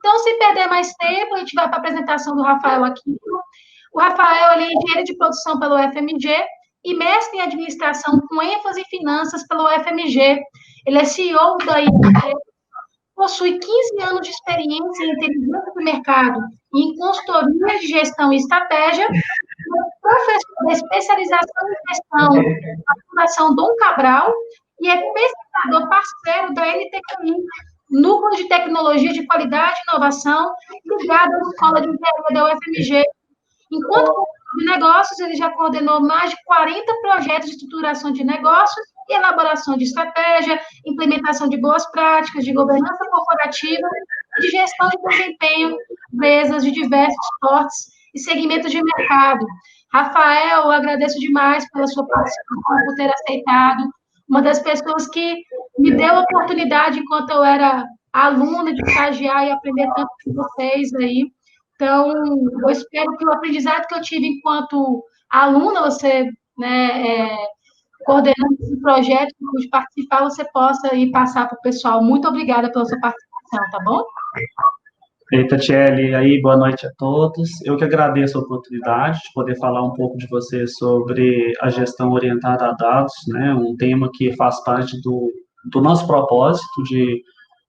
Então, sem perder mais tempo, a gente vai para a apresentação do Rafael aqui. O Rafael, ele é engenheiro de produção pelo UFMG e mestre em administração com ênfase em finanças pelo UFMG. Ele é CEO da ING, possui 15 anos de experiência em inteligência do mercado e em consultoria de gestão e estratégia, professor de especialização em gestão da Fundação Dom Cabral e é pesquisador parceiro da NTQI, Núcleo de Tecnologia de Qualidade e Inovação, ligado à Escola de Engenharia da UFMG. Enquanto consultor de negócios, ele já coordenou mais de 40 projetos de estruturação de negócios e elaboração de estratégia, implementação de boas práticas de governança corporativa e de gestão de desempenho de empresas de diversos portes e segmentos de mercado. Rafael, eu agradeço demais pela sua participação, por ter aceitado. Uma das pessoas que me deu a oportunidade, enquanto eu era aluna, de estagiar e aprender tanto com vocês aí. Então, eu espero que o aprendizado que eu tive enquanto aluna, você, né, coordenando esse projeto, de participar, você possa ir passar para o pessoal. Muito obrigada pela sua participação, tá bom? Eita, Tchelle, aí, boa noite a todos. Eu que agradeço a oportunidade de poder falar um pouco de você sobre a gestão orientada a dados, né, um tema que faz parte do nosso propósito de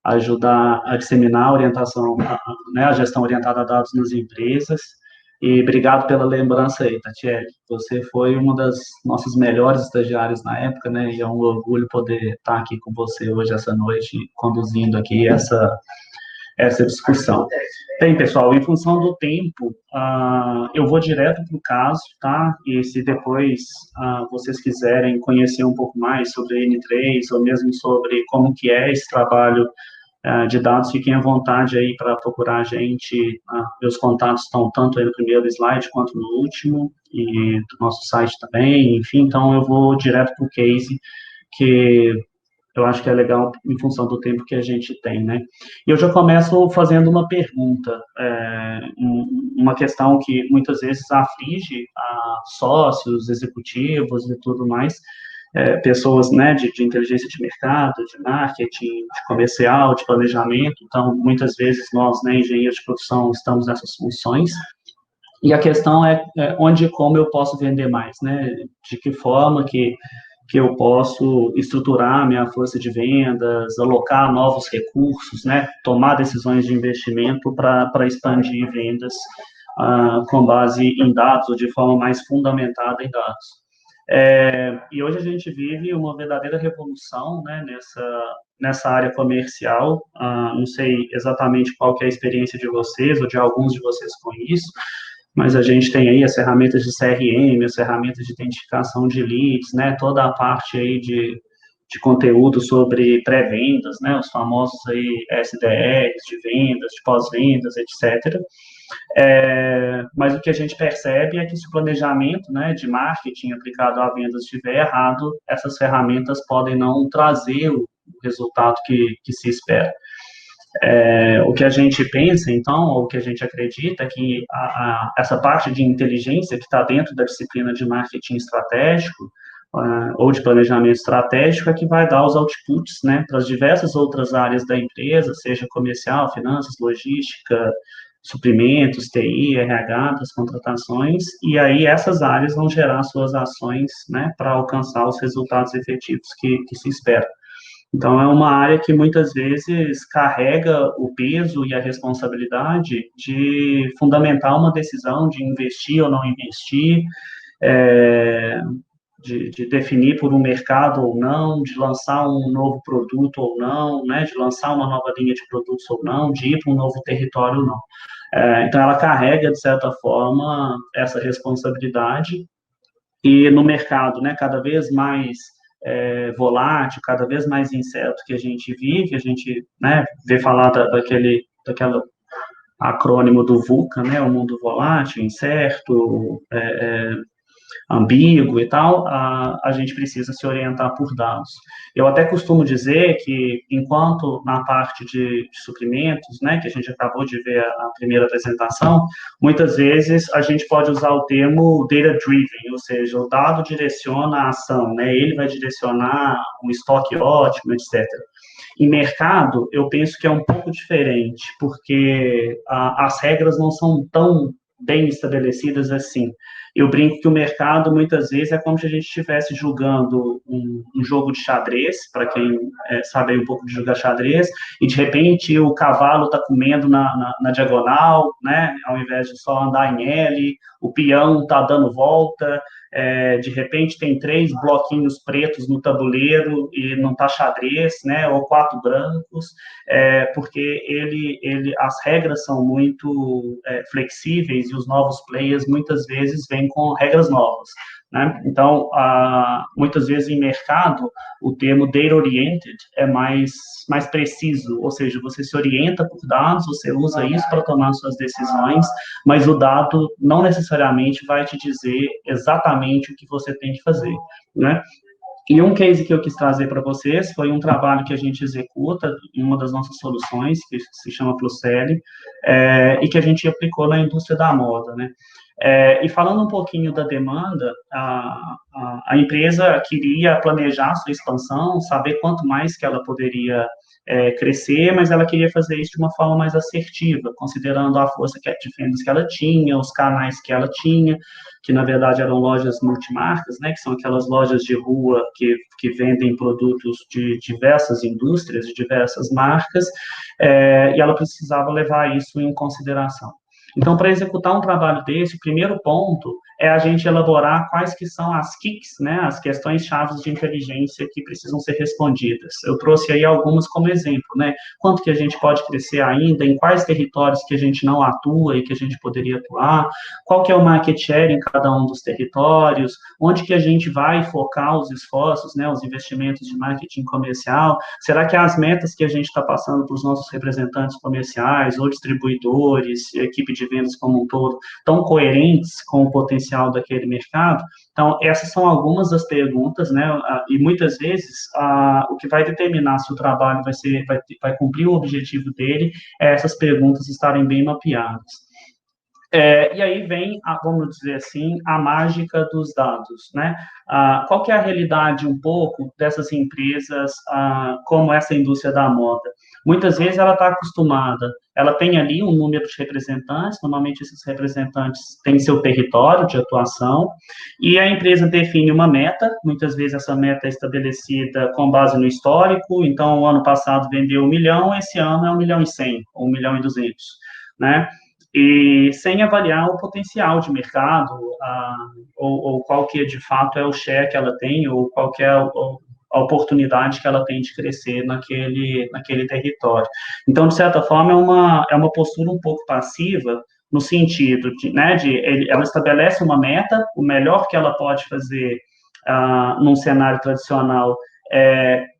ajudar a disseminar a orientação, né, a gestão orientada a dados nas empresas. E obrigado pela lembrança aí, Tatiele. Você foi uma das nossas melhores estagiárias na época, né, e é um orgulho poder estar aqui com você hoje, essa noite, conduzindo aqui essa discussão. Bem, pessoal, em função do tempo, eu vou direto para o caso, tá? E se depois vocês quiserem conhecer um pouco mais sobre a N3, ou mesmo sobre como que é esse trabalho de dados, fiquem à vontade aí para procurar a gente. Meus contatos estão tanto aí no primeiro slide quanto no último, e do nosso site também, enfim, então eu vou direto para o case, que eu acho que é legal em função do tempo que a gente tem, né? E eu já começo fazendo uma pergunta, uma questão que muitas vezes aflige a sócios, executivos e tudo mais, pessoas, né, de inteligência de mercado, de marketing, de comercial, de planejamento. Então, muitas vezes nós, né, engenheiros de produção, estamos nessas funções. E a questão é onde e como eu posso vender mais, né? De que forma que eu posso estruturar minha força de vendas, alocar novos recursos, né, tomar decisões de investimento para expandir vendas com base em dados, ou de forma mais fundamentada em dados. E hoje a gente vive uma verdadeira revolução, né, nessa área comercial. Não sei exatamente qual que é a experiência de vocês, ou de alguns de vocês com isso, mas a gente tem aí as ferramentas de CRM, as ferramentas de identificação de leads, né, toda a parte aí de conteúdo sobre pré-vendas, né, os famosos aí SDRs de vendas, de pós-vendas, etc. Mas o que a gente percebe é que se o planejamento, né, de marketing aplicado a vendas estiver errado, essas ferramentas podem não trazer o resultado que se espera. O que a gente pensa, então, ou o que a gente acredita é que essa parte de inteligência que está dentro da disciplina de marketing estratégico, ou de planejamento estratégico, é que vai dar os outputs, né, para as diversas outras áreas da empresa, seja comercial, finanças, logística, suprimentos, TI, RH, das contratações, e aí essas áreas vão gerar suas ações, né, para alcançar os resultados efetivos que se espera. Então, é uma área que muitas vezes carrega o peso e a responsabilidade de fundamentar uma decisão de investir ou não investir, de definir por um mercado ou não, de lançar um novo produto ou não, né, de lançar uma nova linha de produtos ou não, de ir para um novo território ou não. Então, ela carrega, de certa forma, essa responsabilidade, e no mercado, né, cada vez mais volátil, cada vez mais incerto que a gente vive, a gente, né, vê falar daquele acrônimo do VUCA, né, o mundo volátil, incerto, ambíguo e tal, a gente precisa se orientar por dados. Eu até costumo dizer que, enquanto na parte de suprimentos, né, que a gente acabou de ver a primeira apresentação, muitas vezes a gente pode usar o termo data-driven, ou seja, o dado direciona a ação, né, ele vai direcionar um estoque ótimo, etc. Em mercado, eu penso que é um pouco diferente, porque as regras não são tão bem estabelecidas assim. Eu brinco que o mercado, muitas vezes, é como se a gente estivesse jogando um jogo de xadrez, para quem sabe um pouco de jogar xadrez, e de repente o cavalo está comendo na diagonal, né, ao invés de só andar em L, o peão está dando volta, de repente tem 3 bloquinhos pretos no tabuleiro e não está xadrez, né, ou 4 brancos, porque as regras são muito flexíveis e os novos players muitas vezes vêm com regras novas, né? Então, muitas vezes em mercado, o termo data-oriented é mais preciso, ou seja, você se orienta por dados, você usa isso para tomar suas decisões, mas o dado não necessariamente vai te dizer exatamente o que você tem que fazer, né? E um case que eu quis trazer para vocês foi um trabalho que a gente executa em uma das nossas soluções, que se chama Plusl, e que a gente aplicou na indústria da moda, né? E falando um pouquinho da demanda, a empresa queria planejar sua expansão, saber quanto mais que ela poderia crescer, mas ela queria fazer isso de uma forma mais assertiva, considerando a força de vendas que ela tinha, os canais que ela tinha, que na verdade eram lojas multimarcas, né, que são aquelas lojas de rua que vendem produtos de diversas indústrias, de diversas marcas, e ela precisava levar isso em consideração. Então, para executar um trabalho desse, o primeiro ponto é a gente elaborar quais que são as KICs, né, as questões chaves de inteligência que precisam ser respondidas. Eu trouxe aí algumas como exemplo, né, quanto que a gente pode crescer ainda, em quais territórios que a gente não atua e que a gente poderia atuar, qual que é o market share em cada um dos territórios, onde que a gente vai focar os esforços, né, os investimentos de marketing comercial, será que as metas que a gente está passando para os nossos representantes comerciais ou distribuidores, equipe de vendas como um todo, estão coerentes com o potencial daquele mercado? Então, essas são algumas das perguntas, né, e muitas vezes o que vai determinar se o trabalho vai cumprir o objetivo dele é essas perguntas estarem bem mapeadas. E aí vem, vamos dizer assim, a mágica dos dados, né? Qual que é a realidade um pouco dessas empresas, como essa indústria da moda? Muitas vezes ela está acostumada, ela tem ali um número de representantes, normalmente esses representantes têm seu território de atuação, e a empresa define uma meta, muitas vezes essa meta é estabelecida com base no histórico, então o ano passado vendeu 1 milhão, esse ano é 1 milhão e 100, ou 1 milhão e 200, né? E sem avaliar o potencial de mercado, ou qual que de fato é o share que ela tem, ou qual que é a oportunidade que ela tem de crescer naquele território. Então, de certa forma, é uma postura um pouco passiva, no sentido né, ela estabelece uma meta, o melhor que ela pode fazer num cenário tradicional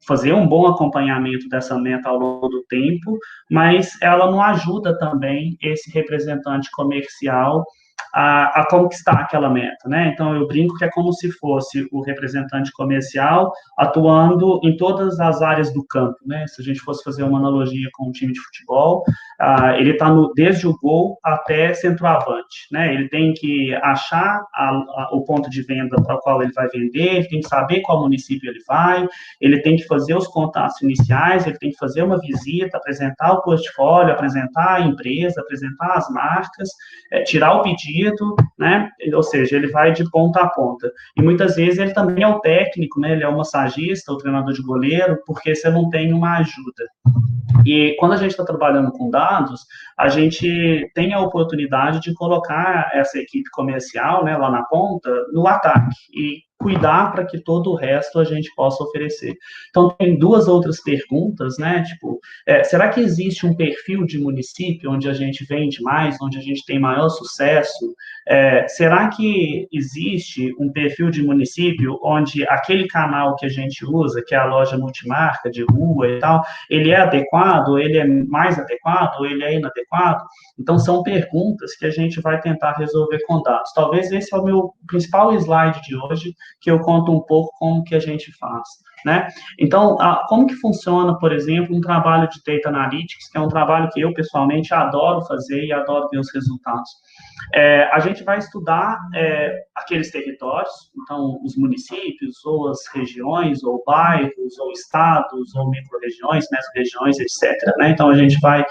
fazer um bom acompanhamento dessa meta ao longo do tempo, mas ela não ajuda também esse representante comercial a conquistar aquela meta, né? Então, eu brinco que é como se fosse o representante comercial atuando em todas as áreas do campo, né? Se a gente fosse fazer uma analogia com um time de futebol, ele está desde o gol até centroavante, né? Ele tem que achar o ponto de venda para o qual ele vai vender, ele tem que saber qual município ele vai, ele tem que fazer os contatos iniciais, ele tem que fazer uma visita, apresentar o portfólio, apresentar a empresa, apresentar as marcas, tirar o pedido, né? Ou seja, ele vai de ponta a ponta. E muitas vezes ele também é o técnico, né? Ele é o massagista, o treinador de goleiro, porque você não tem uma ajuda. E quando a gente está trabalhando com dados, a gente tem a oportunidade de colocar essa equipe comercial, né, lá na ponta, no ataque e cuidar para que todo o resto a gente possa oferecer. Então, tem 2 outras perguntas, né, tipo, será que existe um perfil de município onde a gente vende mais, onde a gente tem maior sucesso? Será que existe um perfil de município onde aquele canal que a gente usa, que é a loja multimarca de rua e tal, ele é adequado, ele é mais adequado, ou ele é inadequado? Então, são perguntas que a gente vai tentar resolver com dados. Talvez esse é o meu principal slide de hoje, que eu conto um pouco como que a gente faz. né? Então, como que funciona, por exemplo, um trabalho de Data Analytics, que é um trabalho que eu, pessoalmente, adoro fazer e adoro ver os resultados. A gente vai estudar aqueles territórios, então, os municípios, ou as regiões, ou bairros, ou estados, ou micro-regiões, meso-regiões, etc., né? Então, a gente vai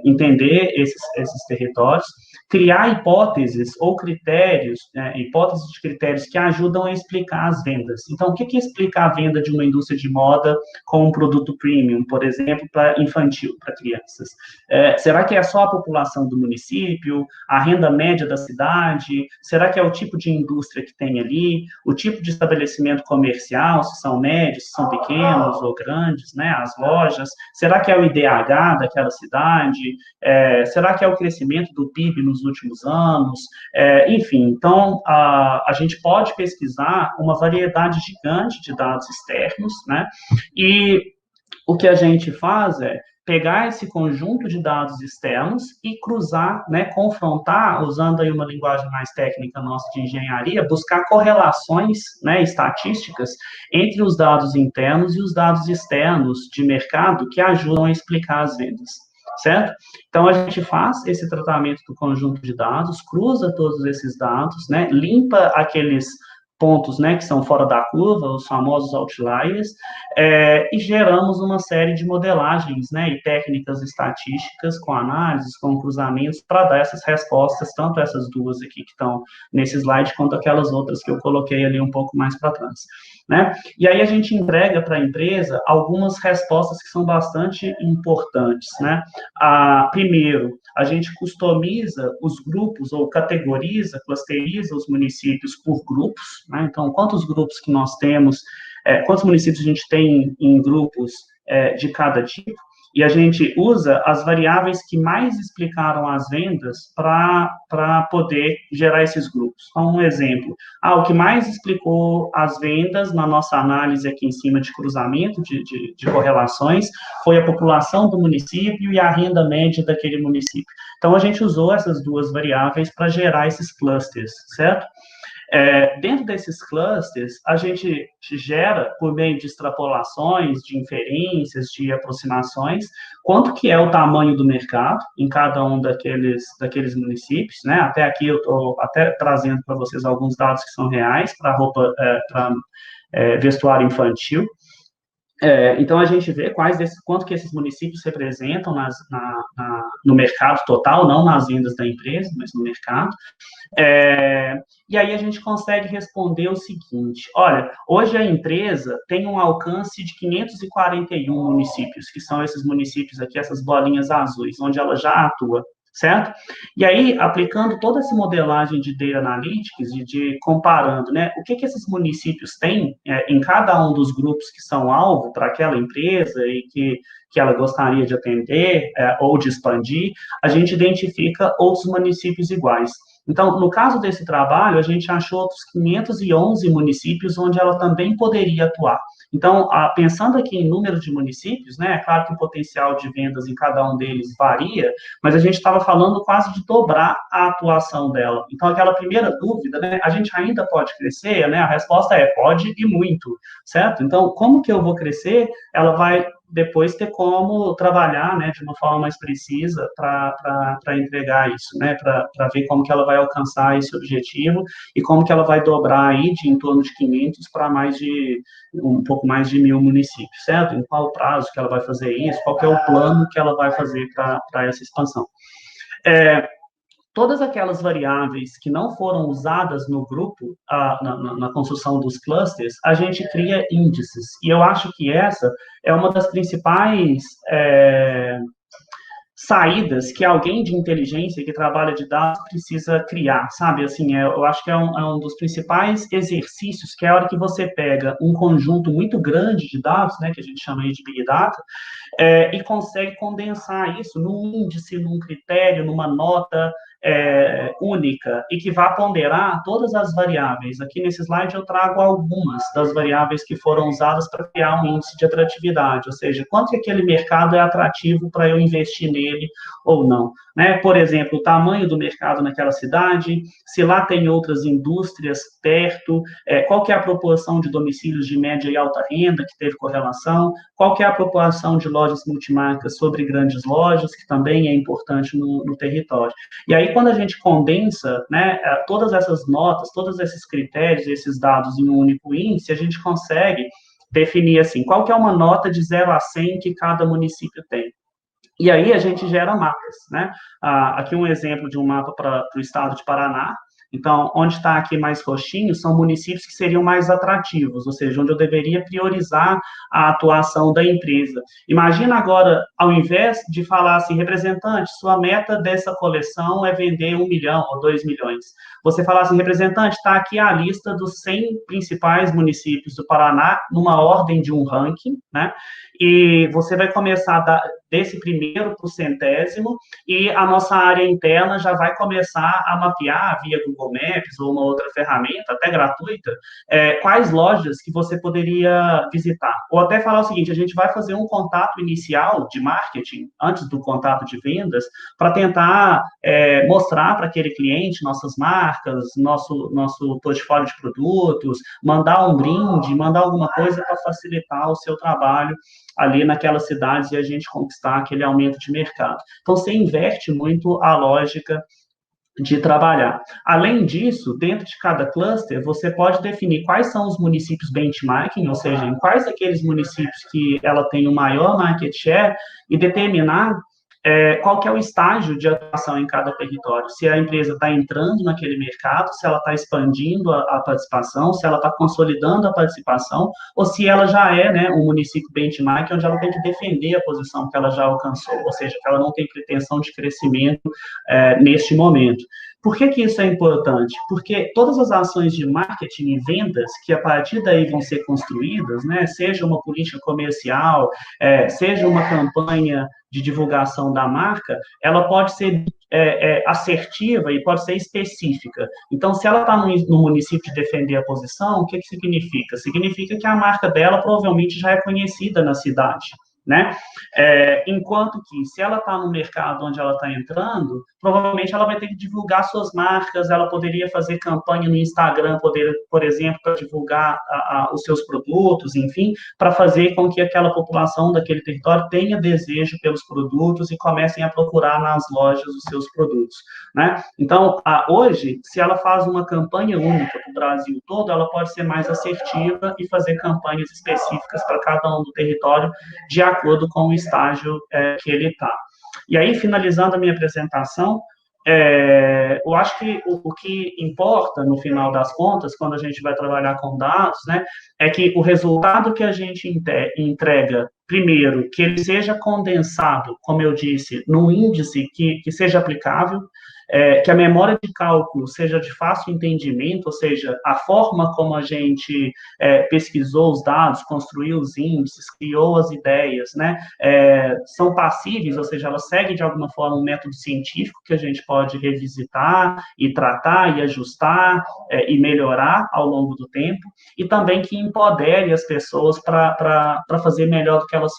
entender esses territórios, criar hipóteses ou critérios, hipóteses de critérios que ajudam a explicar as vendas. Então, o que explica a venda de uma indústria de moda com um produto premium, por exemplo, para infantil, para crianças? Será que é só a população do município, a renda média da cidade? Será que é o tipo de indústria que tem ali, o tipo de estabelecimento comercial, se são médios, se são pequenos ou grandes, né, as lojas? Será que é o IDH daquela cidade? Será que é o crescimento do PIB nos últimos anos? Enfim, então, a gente pode pesquisar uma variedade gigante de dados externos, né? E o que a gente faz é pegar esse conjunto de dados externos e cruzar, né, confrontar, usando aí uma linguagem mais técnica nossa de engenharia, buscar correlações, né, estatísticas entre os dados internos e os dados externos de mercado que ajudam a explicar as vendas, certo? Então, a gente faz esse tratamento do conjunto de dados, cruza todos esses dados, né, limpa aqueles pontos, né, que são fora da curva, os famosos outliers, e geramos uma série de modelagens, né, e técnicas estatísticas com análises, com cruzamentos, para dar essas respostas, tanto essas duas aqui que estão nesse slide, quanto aquelas outras que eu coloquei ali um pouco mais para trás, né? E aí a gente entrega para a empresa algumas respostas que são bastante importantes, né? Primeiro, a gente customiza os grupos, ou categoriza, clusteriza os municípios por grupos, né? Então, quantos grupos que nós temos, quantos municípios a gente tem em grupos de cada tipo, e a gente usa as variáveis que mais explicaram as vendas para poder gerar esses grupos. Então, um exemplo, o que mais explicou as vendas na nossa análise aqui em cima de cruzamento de correlações foi a população do município e a renda média daquele município. Então, a gente usou essas duas variáveis para gerar esses clusters, certo? Dentro desses clusters, a gente gera, por meio de extrapolações, de inferências, de aproximações, quanto que é o tamanho do mercado em cada um daqueles municípios, né? Até aqui eu estou até trazendo para vocês alguns dados que são reais para vestuário infantil. Então, a gente vê quanto que esses municípios representam no mercado total, não nas vendas da empresa, mas no mercado. E aí a gente consegue responder o seguinte: olha, hoje a empresa tem um alcance de 541 municípios, que são esses municípios aqui, essas bolinhas azuis, onde ela já atua, certo? E aí, aplicando toda essa modelagem de Data Analytics, comparando, né, o que esses municípios têm em cada um dos grupos que são alvo para aquela empresa e que ela gostaria de atender ou de expandir, a gente identifica outros municípios iguais. Então, no caso desse trabalho, a gente achou outros 511 municípios onde ela também poderia atuar. Então, pensando aqui em número de municípios, né, é claro que o potencial de vendas em cada um deles varia, mas a gente estava falando quase de dobrar a atuação dela. Então, aquela primeira dúvida, né, a gente ainda pode crescer, né, a resposta é pode e muito, certo? Então, como que eu vou crescer? Ela vai depois ter como trabalhar, né, de uma forma mais precisa para entregar isso, né, para ver como que ela vai alcançar esse objetivo e como que ela vai dobrar aí de em torno de 500 para um pouco mais de 1.000 municípios, certo? Em qual prazo que ela vai fazer isso, qual que é o plano que ela vai fazer para essa expansão. Todas aquelas variáveis que não foram usadas no grupo, na construção dos clusters, a gente cria índices. E eu acho que essa é uma das principais saídas que alguém de inteligência que trabalha de dados precisa criar, sabe? Assim, eu acho que é um dos principais exercícios, que é a hora que você pega um conjunto muito grande de dados, né, que a gente chama aí de Big Data, e consegue condensar isso num índice, num critério, numa nota única, e que vá ponderar todas as variáveis. Aqui nesse slide eu trago algumas das variáveis que foram usadas para criar um índice de atratividade, ou seja, quanto que aquele mercado é atrativo para eu investir nele dele ou não, né? Por exemplo, o tamanho do mercado naquela cidade, se lá tem outras indústrias perto, qual que é a proporção de domicílios de média e alta renda que teve correlação, qual que é a proporção de lojas multimarcas sobre grandes lojas, que também é importante no território. E aí, quando a gente condensa, né, todas essas notas, todos esses critérios, esses dados em um único índice, a gente consegue definir assim, qual que é uma nota de 0 a 100 que cada município tem. E aí a gente gera mapas, né? Aqui um exemplo de um mapa para o estado de Paraná. Então, onde está aqui mais roxinho são municípios que seriam mais atrativos, ou seja, onde eu deveria priorizar a atuação da empresa. Imagina agora, ao invés de falar assim, representante, sua meta dessa coleção é vender 1 milhão ou 2 milhões. Você falar assim, representante, está aqui a lista dos 100 principais municípios do Paraná, numa ordem de um ranking, né? E você vai começar desse primeiro para o centésimo, e a nossa área interna já vai começar a mapear, via Google Maps ou uma outra ferramenta, até gratuita, quais lojas que você poderia visitar. Ou até falar o seguinte, a gente vai fazer um contato inicial de marketing, antes do contato de vendas, para tentar mostrar para aquele cliente nossas marcas, nosso portfólio de produtos, mandar um brinde, mandar alguma coisa para facilitar o seu trabalho ali naquelas cidades e a gente conquistar aquele aumento de mercado. Então, você inverte muito a lógica de trabalhar. Além disso, dentro de cada cluster, você pode definir quais são os municípios benchmarking, ou seja, em quais daqueles municípios que ela tem o maior market share, e determinar qual que é o estágio de atuação em cada território. Se a empresa está entrando naquele mercado, se ela está expandindo a participação, se ela está consolidando a participação, ou se ela já é, né, um município benchmark, onde ela tem que defender a posição que ela já alcançou, ou seja, que ela não tem pretensão de crescimento neste momento. Por que que isso é importante? Porque todas as ações de marketing e vendas que a partir daí vão ser construídas, né, seja uma política comercial, seja uma campanha de divulgação da marca, ela pode ser assertiva e pode ser específica. Então, se ela está no município de defender a posição, o que que significa? Significa que a marca dela provavelmente já é conhecida na cidade, né? Enquanto que, se ela está no mercado onde ela está entrando, provavelmente ela vai ter que divulgar suas marcas, ela poderia fazer campanha no Instagram, por exemplo, para divulgar os seus produtos, enfim, para fazer com que aquela população daquele território tenha desejo pelos produtos e comecem a procurar nas lojas os seus produtos, né? Então, hoje, se ela faz uma campanha única para o Brasil todo, ela pode ser mais assertiva e fazer campanhas específicas para cada um do território, de acordo com o estágio que ele está. E aí, finalizando a minha apresentação, eu acho que o que importa, no final das contas, quando a gente vai trabalhar com dados, né, é que o resultado que a gente entrega, primeiro, que ele seja condensado, como eu disse, num índice que seja aplicável, que a memória de cálculo seja de fácil entendimento, ou seja, a forma como a gente pesquisou os dados, construiu os índices, criou as ideias, né, são passíveis, ou seja, elas seguem de alguma forma um método científico que a gente pode revisitar e tratar e ajustar e melhorar ao longo do tempo, e também que empodere as pessoas para fazer melhor do que elas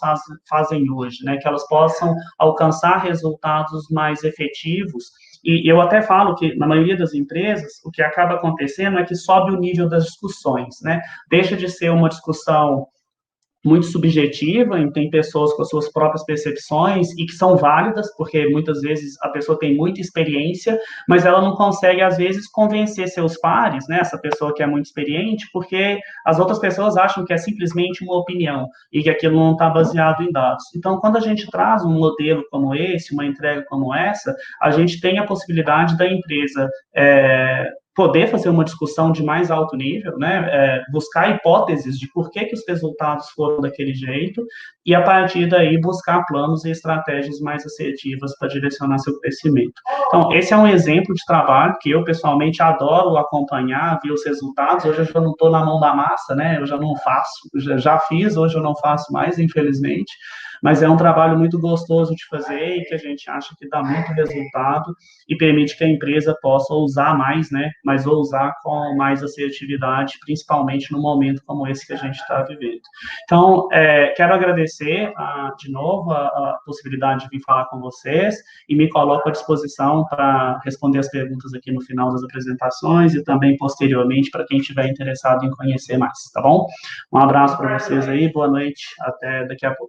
fazem hoje, né, que elas possam alcançar resultados mais efetivos. E eu até falo que, na maioria das empresas, o que acaba acontecendo é que sobe o nível das discussões, né? Deixa de ser uma discussão muito subjetiva, e tem pessoas com as suas próprias percepções e que são válidas, porque muitas vezes a pessoa tem muita experiência, mas ela não consegue, às vezes, convencer seus pares, né, essa pessoa que é muito experiente, porque as outras pessoas acham que é simplesmente uma opinião e que aquilo não está baseado em dados. Então, quando a gente traz um modelo como esse, uma entrega como essa, a gente tem a possibilidade da empresa poder fazer uma discussão de mais alto nível, né, buscar hipóteses de por que os resultados foram daquele jeito, e a partir daí buscar planos e estratégias mais assertivas para direcionar seu crescimento. Então, esse é um exemplo de trabalho que eu, pessoalmente, adoro acompanhar, ver os resultados. Hoje eu já não estou na mão da massa, né? Eu já não faço, já fiz, hoje eu não faço mais, infelizmente, mas é um trabalho muito gostoso de fazer e que a gente acha que dá muito resultado e permite que a empresa possa usar mais, né? Mas usar com mais assertividade, principalmente no momento como esse que a gente está vivendo. Então, quero agradecer de novo a possibilidade de vir falar com vocês e me coloco à disposição para responder as perguntas aqui no final das apresentações e também posteriormente para quem estiver interessado em conhecer mais, tá bom? Um abraço para vocês aí, boa noite, até daqui a pouco.